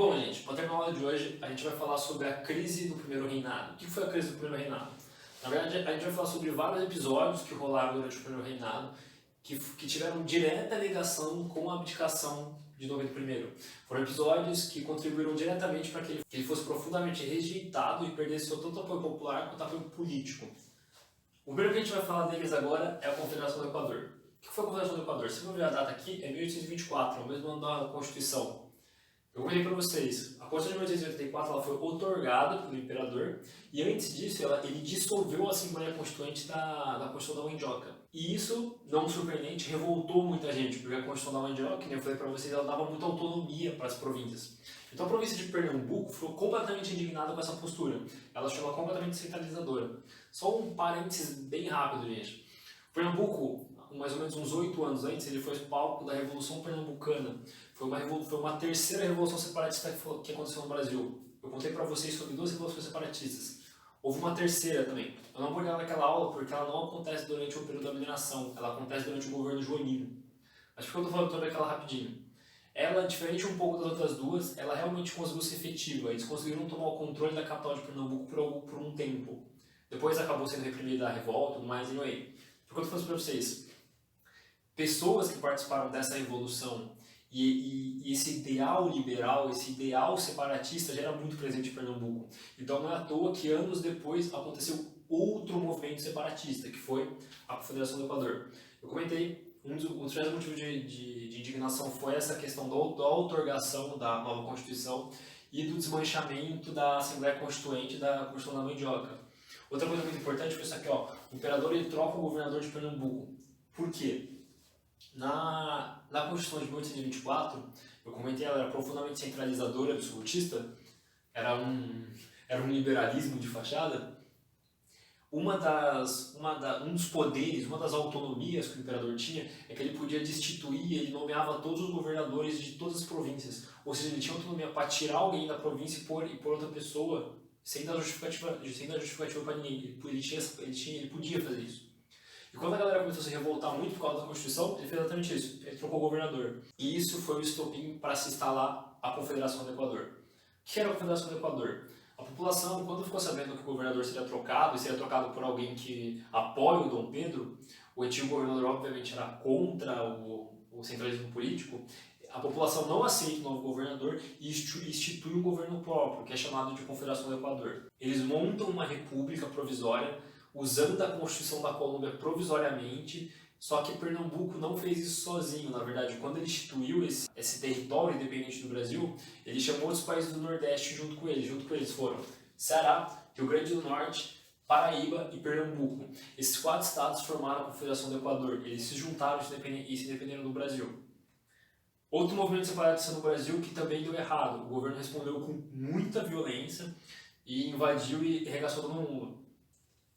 Bom, gente, para terminar a aula de hoje, a gente vai falar sobre a crise do primeiro reinado. O que foi a crise do primeiro reinado? Na verdade, a gente vai falar sobre vários episódios que rolaram durante o primeiro reinado, que tiveram direta ligação com a abdicação de Dom Pedro I. Foram episódios que contribuíram diretamente para que ele fosse profundamente rejeitado e perdesse seu tanto apoio popular quanto apoio político. O primeiro que a gente vai falar deles agora é a Confederação do Equador. O que foi a Confederação do Equador? Se eu ver a data aqui, é 1824, é o mesmo ano da Constituição. Eu comentei para vocês, a Constituição de 1884 ela foi outorgada pelo imperador e antes disso ele dissolveu a Assembleia Constituinte da Constituição da Mandioca. E isso, não surpreendente, revoltou muita gente, porque a Constituição da Mandioca, como eu falei para vocês, ela dava muita autonomia para as províncias. Então a província de Pernambuco ficou completamente indignada com essa postura. Ela achou ela completamente centralizadora. Só um parênteses bem rápido, gente. Pernambuco, mais ou menos uns 8 anos antes, ele foi palco da Revolução Pernambucana. Foi uma terceira revolução separatista que aconteceu no Brasil. Eu contei para vocês sobre 2 revoluções separatistas. Houve uma terceira também. Eu não vou olhar naquela aula porque ela não acontece durante o período da mineração, ela acontece durante o governo joanino. Mas por que eu estou falando toda aquela rapidinho? Ela, diferente um pouco das outras duas, ela realmente conseguiu ser efetiva. Eles conseguiram tomar o controle da capital de Pernambuco por um tempo. Depois acabou sendo reprimida a revolta, mas anyway. Por que eu estou falando para vocês? Pessoas que participaram dessa revolução e esse ideal liberal, esse ideal separatista já era muito presente em Pernambuco. Então não é à toa que anos depois aconteceu outro movimento separatista, que foi a Confederação do Equador. Eu comentei, um dos motivos de indignação foi essa questão da outorgação da nova Constituição e do desmanchamento da Assembleia Constituinte da Constituição da Mandioca. Outra coisa muito importante foi isso aqui, ó, o imperador ele troca o governador de Pernambuco. Por quê? Na Constituição de 1824, eu comentei, ela era profundamente centralizadora, absolutista, era um liberalismo de fachada. Um dos poderes, uma das autonomias que o imperador tinha é que ele podia destituir, ele nomeava todos os governadores de todas as províncias. Ou seja, ele tinha autonomia para tirar alguém da província e pôr outra pessoa sem dar justificativa para ninguém. Ele podia fazer isso. E quando a galera começou a se revoltar muito por causa da Constituição, ele fez exatamente isso. Ele trocou o governador. E isso foi o estopim para se instalar a Confederação do Equador. O que era a Confederação do Equador? A população, quando ficou sabendo que o governador seria trocado, e seria trocado por alguém que apoia o Dom Pedro, o antigo governador obviamente era contra o centralismo político, a população não aceita o novo governador e institui um governo próprio, que é chamado de Confederação do Equador. Eles montam uma república provisória, usando a Constituição da Colômbia provisoriamente, só que Pernambuco não fez isso sozinho. Na verdade, quando ele instituiu esse território independente do Brasil, ele chamou os países do Nordeste junto com ele. Junto com eles foram Ceará, Rio Grande do Norte, Paraíba e Pernambuco. Esses 4 estados formaram a Confederação do Equador. Eles se juntaram e se independeram do Brasil. Outro movimento separatista no Brasil que também deu errado. O governo respondeu com muita violência e invadiu e arregaçou todo mundo.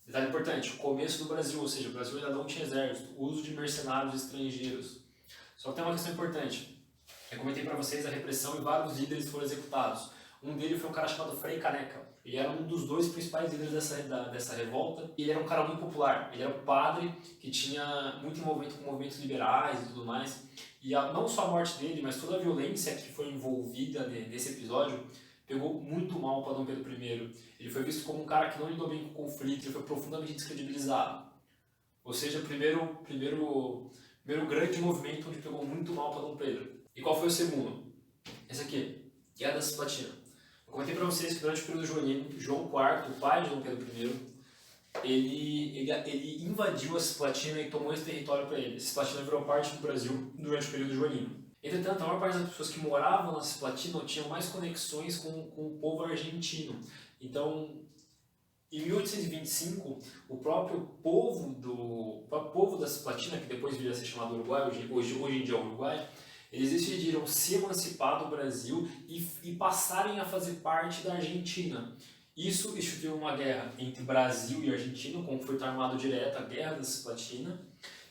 Detalhe importante, o começo do Brasil, ou seja, o Brasil ainda não tinha exército, uso de mercenários estrangeiros. Só que tem uma questão importante. Eu comentei para vocês a repressão e vários líderes foram executados. Um deles foi um cara chamado Frei Caneca. Ele era um dos 2 principais líderes dessa revolta. E ele era um cara muito popular. Ele era um padre que tinha muito envolvimento com movimentos liberais e tudo mais. E não só a morte dele, mas toda a violência que foi envolvida nesse episódio pegou muito mal para Dom Pedro I. Ele foi visto como um cara que não lidou bem com o conflito, ele foi profundamente descredibilizado. Ou seja, o primeiro grande movimento onde pegou muito mal para Dom Pedro. E qual foi o segundo? Esse aqui, Guerra da Cisplatina. Eu comentei para vocês que durante o período joanino, João IV, o pai de Dom Pedro I, ele invadiu a Cisplatina e tomou esse território para ele. A Cisplatina virou parte do Brasil durante o período joanino. Entretanto, a maior parte das pessoas que moravam na Cisplatina tinham mais conexões com o povo argentino. Então, em 1825, o próprio povo da Cisplatina, que depois viria a ser chamado Uruguai, hoje em dia é o Uruguai, eles decidiram se emancipar do Brasil e passarem a fazer parte da Argentina. Isso instituiu uma guerra entre Brasil e Argentina, um conflito armado direto, a Guerra da Cisplatina,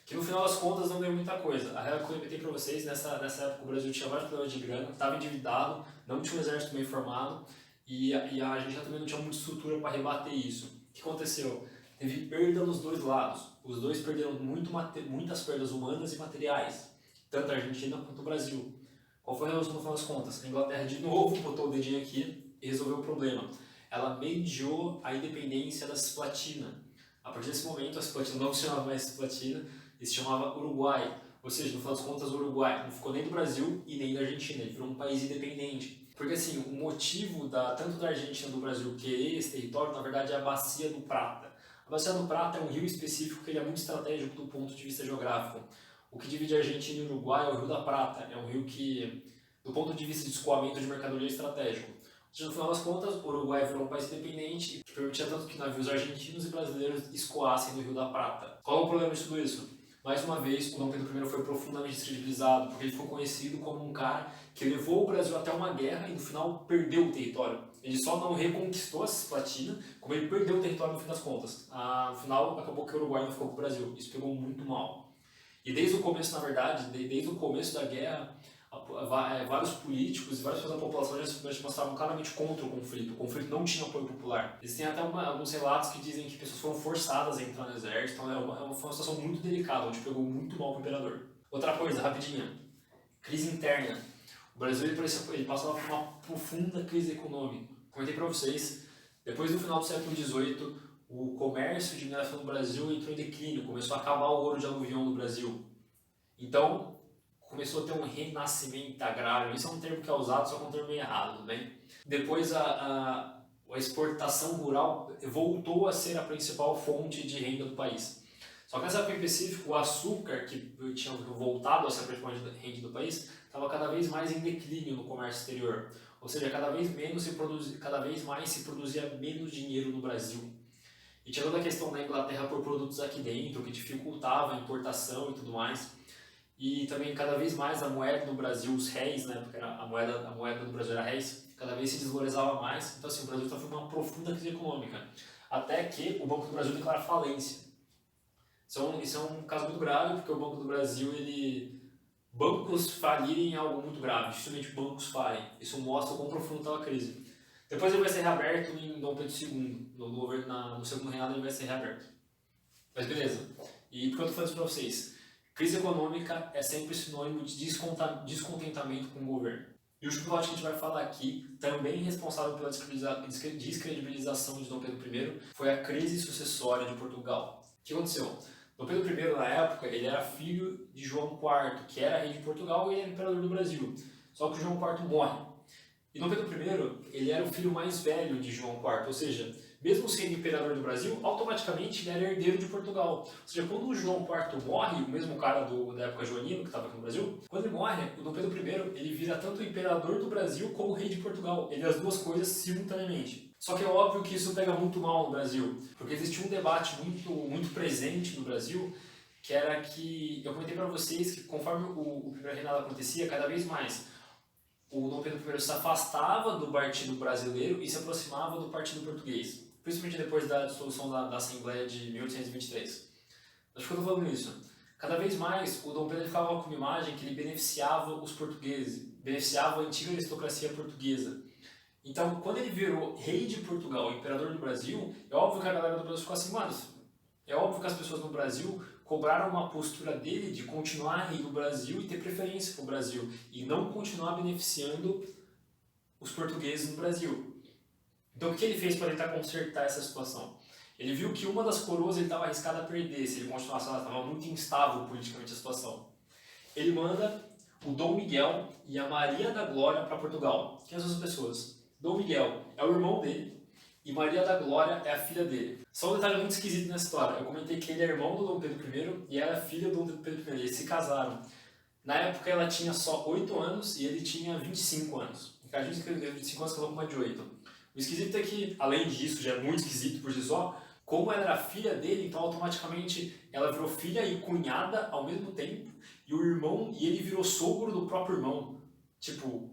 que no final das contas não deu muita coisa. A real que eu comentei para vocês, nessa época o Brasil tinha vários problemas de grana, estava endividado, não tinha um exército bem formado e a gente também não tinha muita estrutura para rebater isso. O que aconteceu? Teve perda nos 2 lados. Os 2 perderam muitas perdas humanas e materiais, tanto a Argentina quanto o Brasil. Qual foi a resolução no final das contas? A Inglaterra de novo botou o dedinho aqui e resolveu o problema. Ela mediou a independência da Cisplatina. A partir desse momento, a Cisplatina não se chamava mais Cisplatina e se chamava Uruguai. Ou seja, no final das contas, o Uruguai não ficou nem do Brasil e nem da Argentina, ele virou um país independente. Porque assim, o motivo tanto da Argentina e do Brasil querer esse território, na verdade, é a Bacia do Prata. A Bacia do Prata é um rio específico que ele é muito estratégico do ponto de vista geográfico. O que divide a Argentina e o Uruguai é o Rio da Prata. É um rio que, do ponto de vista de escoamento de mercadoria, é estratégico. Ou seja, no final das contas, o Uruguai virou um país independente que permitia tanto que navios argentinos e brasileiros escoassem no Rio da Prata. Qual é o problema de tudo isso? Mais uma vez, o Dom Pedro I foi profundamente descredibilizado, porque ele ficou conhecido como um cara que levou o Brasil até uma guerra e no final perdeu o território. Ele só não reconquistou a Cisplatina, como ele perdeu o território no fim das contas. No final, acabou que o Uruguai não ficou com o Brasil. Isso pegou muito mal. E desde o começo, na verdade, desde o começo da guerra, vários políticos e várias pessoas da população já se mostravam claramente contra o conflito. O conflito não tinha apoio popular. Existem até alguns relatos que dizem que pessoas foram forçadas a entrar no exército. Então foi uma situação muito delicada, onde pegou muito mal para o imperador. Outra coisa, rapidinha. Crise interna. O Brasil ele passava por uma profunda crise econômica. Comentei para vocês, depois do final do século XVIII, o comércio de mineração no Brasil entrou em declínio, começou a acabar o ouro de aluvião no Brasil. Então, começou a ter um renascimento agrário. Isso é um termo que é usado, só que é um termo meio errado, tudo bem? Depois, a exportação rural voltou a ser a principal fonte de renda do país. Só que nessa época em específico, o açúcar, que tinha voltado a ser a principal renda do país, estava cada vez mais em declínio no comércio exterior. Ou seja, cada vez mais se produzia menos dinheiro no Brasil. E tinha toda a questão da Inglaterra por produtos aqui dentro, que dificultava a importação e tudo mais. E também cada vez mais a moeda no Brasil, os réis, né, porque a moeda do Brasil era réis, cada vez se desvalorizava mais. Então assim, o Brasil estava uma profunda crise econômica. Até que o Banco do Brasil declara falência. Isso é um caso muito grave, porque o Banco do Brasil, bancos falirem é algo muito grave, dificilmente bancos falem. Isso mostra o quão profundo estava a crise. Depois ele vai ser reaberto em Dom Pedro II, no segundo reinado ele vai ser reaberto. Mas beleza, e por que eu estou falando isso para vocês? Crise econômica é sempre sinônimo de descontentamento com o governo. E o último plot que a gente vai falar aqui, também responsável pela descredibilização de Dom Pedro I, foi a crise sucessória de Portugal. O que aconteceu? Dom Pedro I, na época, ele era filho de João IV, que era rei de Portugal e era imperador do Brasil. Só que o João IV morre. E Dom Pedro I, ele era o filho mais velho de João IV, ou seja, mesmo sendo imperador do Brasil, automaticamente ele era herdeiro de Portugal. Ou seja, quando o João IV morre, o mesmo cara da época joanina, que estava aqui no Brasil, quando ele morre, o Dom Pedro I, ele vira tanto imperador do Brasil como rei de Portugal. Ele é as duas coisas simultaneamente. Só que é óbvio que isso pega muito mal no Brasil, porque existe um debate muito presente no Brasil, que era que, eu comentei para vocês que conforme o primeiro reinado acontecia, cada vez mais o Dom Pedro I se afastava do partido brasileiro e se aproximava do partido português, principalmente depois da dissolução da Assembleia de 1823. Acho que eu estou falando isso. Cada vez mais o Dom Pedro ficava com uma imagem que ele beneficiava os portugueses, beneficiava a antiga aristocracia portuguesa. Então, quando ele virou rei de Portugal, imperador do Brasil, é óbvio que a galera do Brasil ficou assim, mano, é óbvio que as pessoas no Brasil cobraram uma postura dele de continuar rei do Brasil e ter preferência para o Brasil, e não continuar beneficiando os portugueses no Brasil. Então, o que ele fez para tentar consertar essa situação? Ele viu que uma das coroas ele estava arriscado a perder, se ele continuasse, ela estava muito instável politicamente a situação. Ele manda o Dom Miguel e a Maria da Glória para Portugal. Quem são essas pessoas? Dom Miguel é o irmão dele e Maria da Glória é a filha dele. Só um detalhe muito esquisito nessa história. Eu comentei que ele é irmão do Dom Pedro I e ela é filha do Dom Pedro I. Eles se casaram. Na época ela tinha só 8 anos e ele tinha 25 anos. O cara disse que ele teve 25 anos, casou com uma de 8. O esquisito é que, além disso, já é muito esquisito por si só, como ela era filha dele, então automaticamente ela virou filha e cunhada ao mesmo tempo, e o irmão, e ele virou sogro do próprio irmão. Tipo,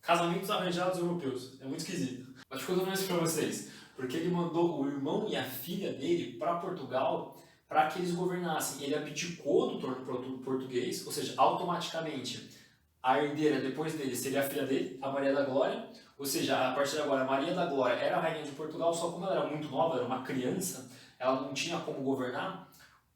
casamentos arranjados europeus. É muito esquisito. Mas ficou dando isso pra vocês, porque ele mandou o irmão e a filha dele para Portugal para que eles governassem. Ele abdicou do trono português, ou seja, automaticamente a herdeira depois dele seria a filha dele, a Maria da Glória. Ou seja, a partir de agora, a Maria da Glória era a rainha de Portugal, só como ela era muito nova, era uma criança, ela não tinha como governar.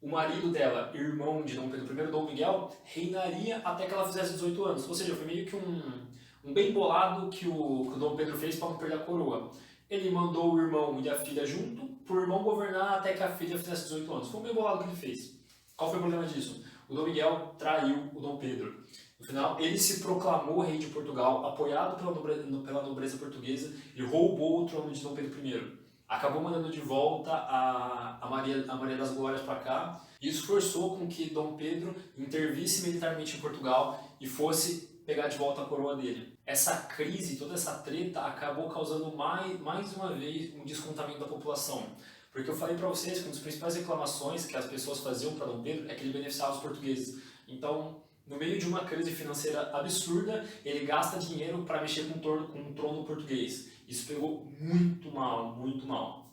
o marido dela, irmão de Dom Pedro I, Dom Miguel, reinaria até que ela fizesse 18 anos. Ou seja, foi meio que um bem bolado que o Dom Pedro fez para não perder a coroa. Ele mandou o irmão e a filha junto, para o irmão governar até que a filha fizesse 18 anos. Foi um bem bolado que ele fez. Qual foi o problema disso? O Dom Miguel traiu o Dom Pedro. No final, ele se proclamou rei de Portugal, apoiado pela nobreza portuguesa, e roubou o trono de Dom Pedro I. Acabou mandando de volta a Maria das Glórias para cá. Isso forçou com que Dom Pedro intervisse militarmente em Portugal e fosse pegar de volta a coroa dele. Essa crise, toda essa treta, acabou causando mais uma vez um descontamento da população. Porque eu falei para vocês que uma das principais reclamações que as pessoas faziam para Dom Pedro é que ele beneficiava os portugueses. Então, no meio de uma crise financeira absurda, ele gasta dinheiro para mexer com o trono português. Isso pegou muito mal, muito mal.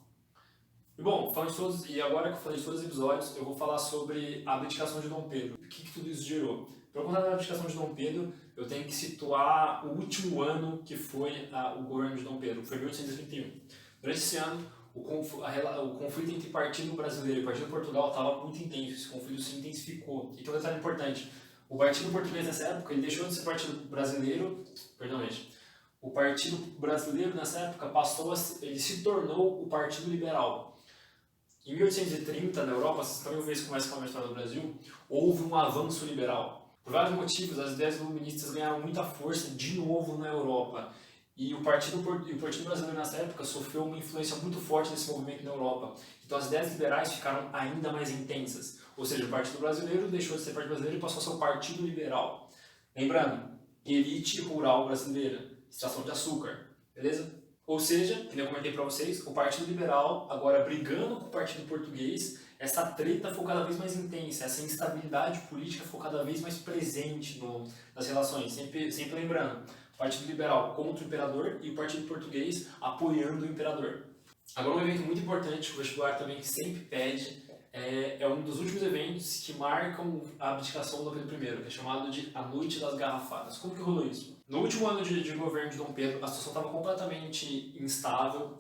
E bom, e agora que eu falei de todos os episódios, eu vou falar sobre a abdicação de Dom Pedro. O que tudo isso gerou? Para contar da abdicação de Dom Pedro, eu tenho que situar o último ano que foi o governo de Dom Pedro, que foi 1831. Durante esse ano, o conflito entre Partido Brasileiro e Partido Portugal estava muito intenso, esse conflito se intensificou. E tem um detalhe importante, o Partido Português nessa época, ele deixou de ser Partido Brasileiro, perdão, gente, o Partido Brasileiro nessa época ele se tornou o Partido Liberal. Em 1830, na Europa, vocês também vão ver isso começa com a história do Brasil, houve um avanço liberal. Por vários motivos, as ideias iluministas ganharam muita força de novo na Europa. E o Partido Brasileiro nessa época sofreu uma influência muito forte desse movimento na Europa. Então as ideias liberais ficaram ainda mais intensas. Ou seja, o Partido Brasileiro deixou de ser Partido Brasileiro e passou a ser o Partido Liberal. Lembrando, elite rural brasileira, extração de açúcar, beleza? Ou seja, como eu comentei para vocês, o Partido Liberal agora brigando com o Partido Português, essa treta foi cada vez mais intensa, essa instabilidade política foi cada vez mais presente nas relações. Sempre lembrando, o Partido Liberal contra o Imperador e o Partido Português apoiando o Imperador. Agora um evento muito importante que o vestibular também sempre pede, é um dos últimos eventos que marcam a abdicação do Dom Pedro I, que é chamado de A Noite das Garrafadas. Como que rolou isso? No último ano de governo de Dom Pedro, a situação estava completamente instável,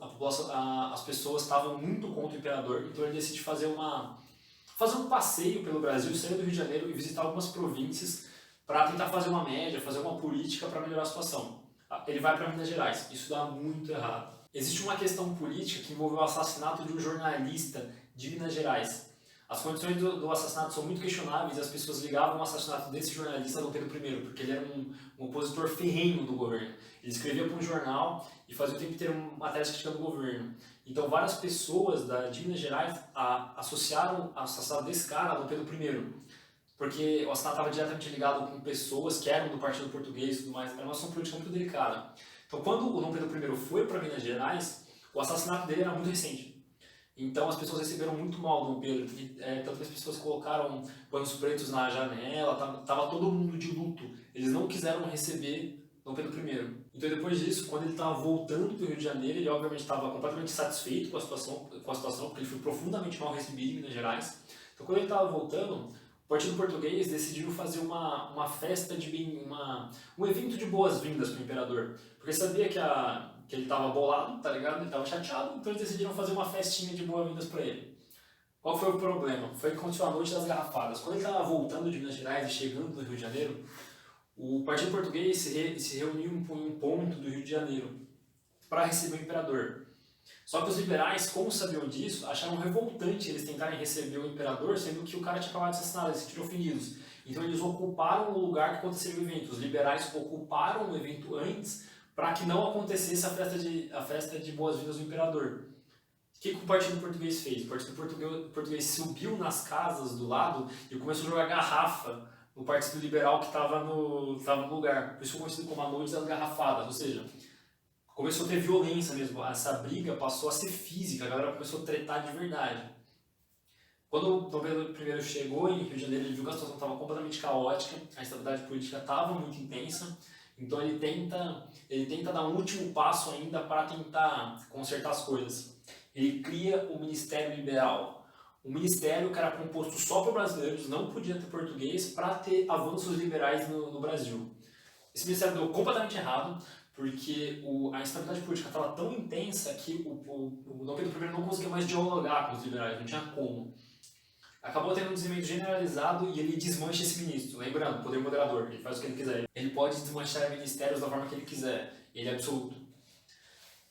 as pessoas estavam muito contra o imperador, então ele decide fazer um passeio pelo Brasil, sair do Rio de Janeiro e visitar algumas províncias para tentar fazer uma média, fazer uma política para melhorar a situação. Ele vai para Minas Gerais, isso dá muito errado. Existe uma questão política que envolveu o assassinato de um jornalista de Minas Gerais. As condições do assassinato são muito questionáveis e as pessoas ligavam o assassinato desse jornalista a Dom Pedro I, porque ele era um opositor ferrenho do governo. Ele escrevia para um jornal e fazia o tempo inteiro uma tese crítica do governo. Então várias pessoas de Minas Gerais associaram o assassinato desse cara a Dom Pedro I, porque o assassinato estava diretamente ligado com pessoas que eram do Partido Português e tudo mais. Era uma ação política muito delicada. Então quando o Dom Pedro I foi para Minas Gerais, o assassinato dele era muito recente. Então as pessoas receberam muito mal Dom Pedro, tanto que as pessoas colocaram panos pretos na janela, tava todo mundo de luto. Eles não quiseram receber Dom Pedro I. Então depois disso, quando ele estava voltando para o Rio de Janeiro, ele obviamente estava completamente satisfeito com a situação, porque ele foi profundamente mal recebido em Minas Gerais. Então quando ele estava voltando, o Partido Português decidiu fazer uma festa um evento de boas-vindas para o imperador, porque sabia que ele estava bolado, tá ligado? Ele estava chateado, então eles decidiram fazer uma festinha de boas-vindas para ele. Qual foi o problema? Foi que aconteceu a Noite das Garrafadas. Quando ele estava voltando de Minas Gerais e chegando no Rio de Janeiro, o Partido Português se reuniu em um ponto do Rio de Janeiro para receber o imperador. Só que os liberais, como sabiam disso, acharam revoltante eles tentarem receber o imperador, sendo que o cara tinha acabado de assassinar, eles se sentiram ofendidos. Então eles ocuparam o lugar que aconteceria o evento. Os liberais ocuparam o evento antes para que não acontecesse a festa de boas-vindas do imperador. O que o Partido Português fez? O Partido Português subiu nas casas do lado e começou a jogar garrafa no Partido Liberal que estava no lugar. Por isso foi conhecido como a Noite das Garrafadas, ou seja, começou a ter violência mesmo. Essa briga passou a ser física, a galera começou a tretar de verdade. Quando o Dom Pedro I chegou em Rio de Janeiro, ele viu que a situação estava completamente caótica, a instabilidade política estava muito intensa. Então ele tenta dar um último passo ainda para tentar consertar as coisas. Ele cria o Ministério Liberal. Um ministério que era composto só por brasileiros, não podia ter português, para ter avanços liberais no Brasil. Esse ministério deu completamente errado, porque a instabilidade política estava tão intensa que o Dom Pedro I não conseguia mais dialogar com os liberais, não tinha como. acabou tendo um dizimento generalizado e ele desmancha esse ministro. Lembrando, poder moderador, ele faz o que ele quiser. Ele pode desmanchar ministérios da forma que ele quiser, ele é absoluto.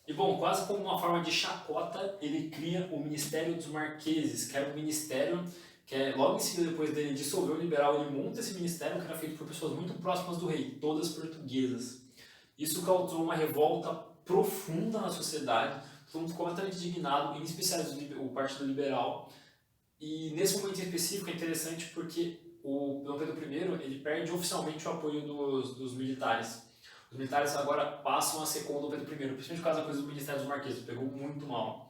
E bom, quase como uma forma de chacota, ele cria o Ministério dos Marqueses, que era um ministério que logo em seguida, depois dele dissolver o liberal, ele monta esse ministério que era feito por pessoas muito próximas do rei, todas portuguesas. Isso causou uma revolta profunda na sociedade, todo mundo completamente indignado, em especial o Partido Liberal. E nesse momento em específico é interessante porque o Dom Pedro I ele perde oficialmente o apoio dos militares. Os militares agora passam a ser com o Dom Pedro I, principalmente por causa da coisa do Ministério dos Marqueses, pegou muito mal.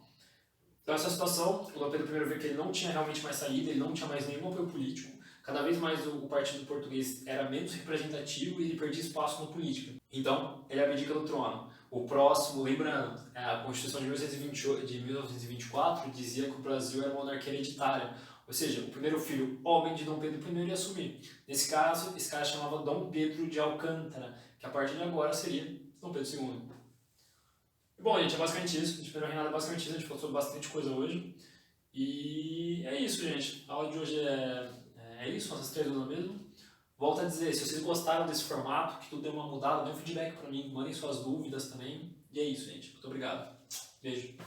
Então essa situação, o Dom Pedro I viu que ele não tinha realmente mais saída, ele não tinha mais nenhum apoio político, cada vez mais o partido português era menos representativo e ele perdia espaço na política. Então, ele abdica do trono. O próximo, lembrando, a Constituição de 1924 dizia que o Brasil era uma monarquia hereditária, ou seja, o primeiro filho, homem de Dom Pedro I, ia assumir. Nesse caso, esse cara chamava Dom Pedro de Alcântara, que a partir de agora seria Dom Pedro II. Bom, gente, é basicamente isso. De primeiro reinado é basicamente isso. A gente falou sobre bastante coisa hoje. E é isso, gente. A aula de hoje é isso, essas 3 aulas mesmo. Volto a dizer, se vocês gostaram desse formato, que tudo deu uma mudada, dê um feedback pra mim, mandem suas dúvidas também. E é isso, gente. Muito obrigado. Beijo.